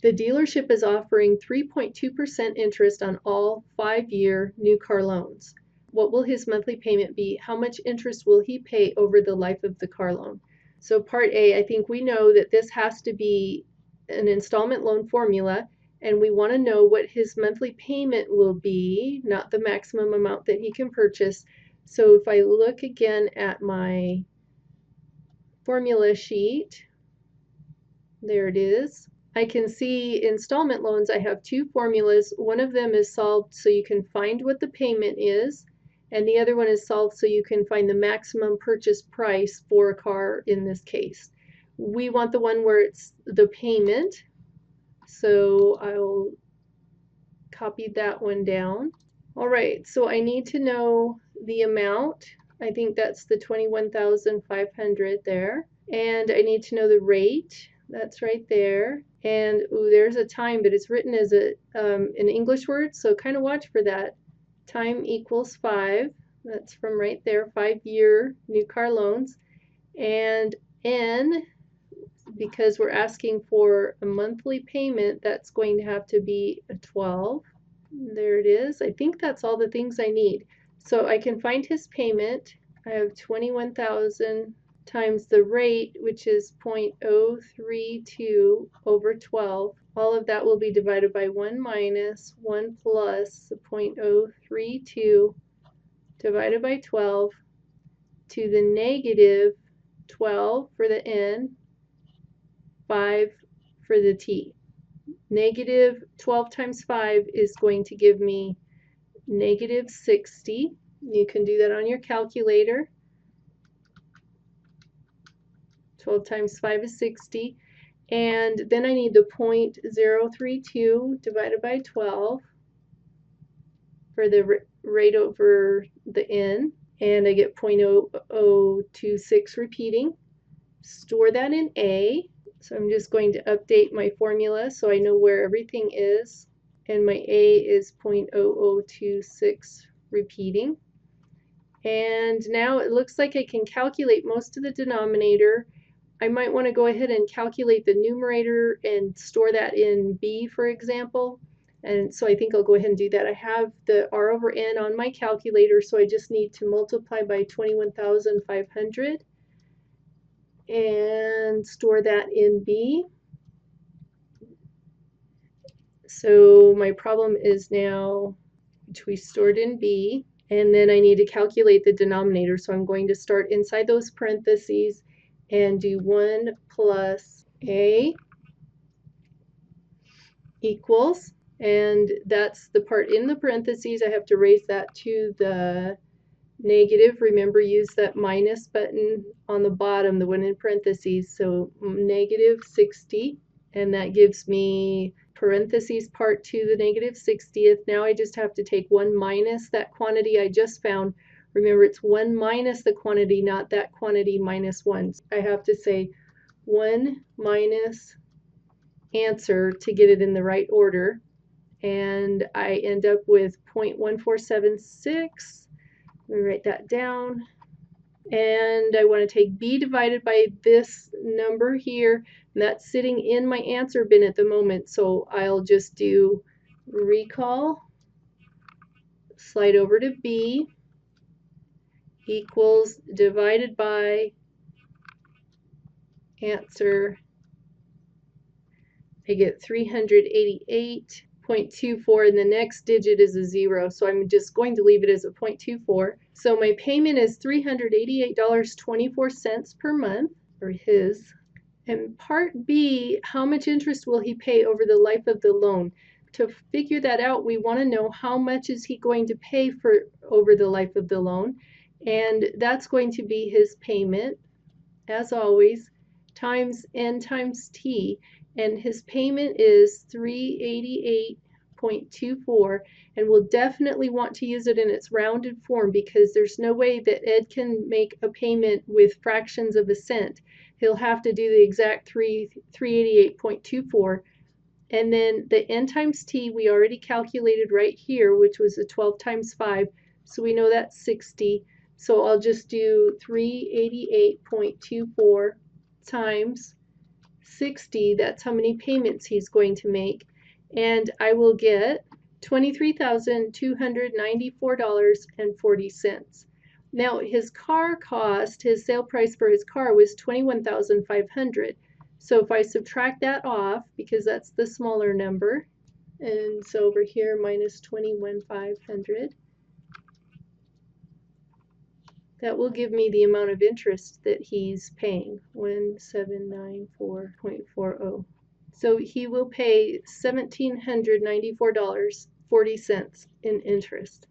The dealership is offering 3.2% interest on all 5-year new car loans. What will his monthly payment be? How much interest will he pay over the life of the car loan? So part A, I think we know that this has to be an installment loan formula, and we want to know what his monthly payment will be, not the maximum amount that he can purchase. So if I look again at my formula sheet, there it is. I can see installment loans, I have two formulas. One of them is solved so you can find what the payment is, and the other one is solved so you can find the maximum purchase price for a car in this case. We want the one where it's the payment, so I'll copy that one down. All right, so I need to know the amount. I think that's the $21,500 there. And I need to know the rate. That's right there. And ooh, there's a time, but it's written as an English word, so kind of watch for that. Time equals 5. That's from right there, 5-year new car loans. And N, because we're asking for a monthly payment, that's going to have to be a 12. There it is. I think that's all the things I need. So I can find his payment. I have 21,000 times the rate, which is 0.032 over 12. All of that will be divided by 1 minus 1 plus 0.032 divided by 12 to the negative 12 for the N, 5 for the T. Negative 12 times 5 is going to give me negative 60. You can do that on your calculator. 12 times 5 is 60. And then I need the 0.032 divided by 12 for the rate over the N. And I get 0.0026 repeating. Store that in A. So I'm just going to update my formula so I know where everything is. And my A is 0.0026 repeating. And now it looks like I can calculate most of the denominator. I might want to go ahead and calculate the numerator and store that in B, for example. And so I think I'll go ahead and do that. I have the R over N on my calculator, so I just need to multiply by 21,500 and store that in B. So my problem is now, which we stored in B, and then I need to calculate the denominator. So I'm going to start inside those parentheses and do 1 plus A equals, and that's the part in the parentheses. I have to raise that to the negative. Remember, use that minus button on the bottom, the one in parentheses. So negative 60, and that gives me parentheses part 2, the negative 60th. Now I just have to take 1 minus that quantity I just found. Remember, it's 1 minus the quantity, not that quantity minus 1. I have to say 1 minus answer to get it in the right order. And I end up with 0.1476. Let me write that down. And I want to take B divided by this number here. And that's sitting in my answer bin at the moment. So I'll just do recall, slide over to B, equals divided by answer. I get 388.24, and the next digit is a 0, so I'm just going to leave it as a 0.24. So my payment is $388.24 per month for his. And part B, how much interest will he pay over the life of the loan? To figure that out, we want to know how much is he going to pay for over the life of the loan. And that's going to be his payment, as always, times N times T. And his payment is $388.24. And we'll definitely want to use it in its rounded form, because there's no way that Ed can make a payment with fractions of a cent. He'll have to do the exact 388.24. And then the N times T we already calculated right here, which was a 12 times 5. So we know that's 60. So I'll just do 388.24 times 60, that's how many payments he's going to make, and I will get $23,294.40. Now his car cost, his sale price for his car was $21,500. So if I subtract that off, because that's the smaller number, and so over here minus 21,500, that will give me the amount of interest that he's paying, 1794.40. So he will pay $1,794.40 in interest.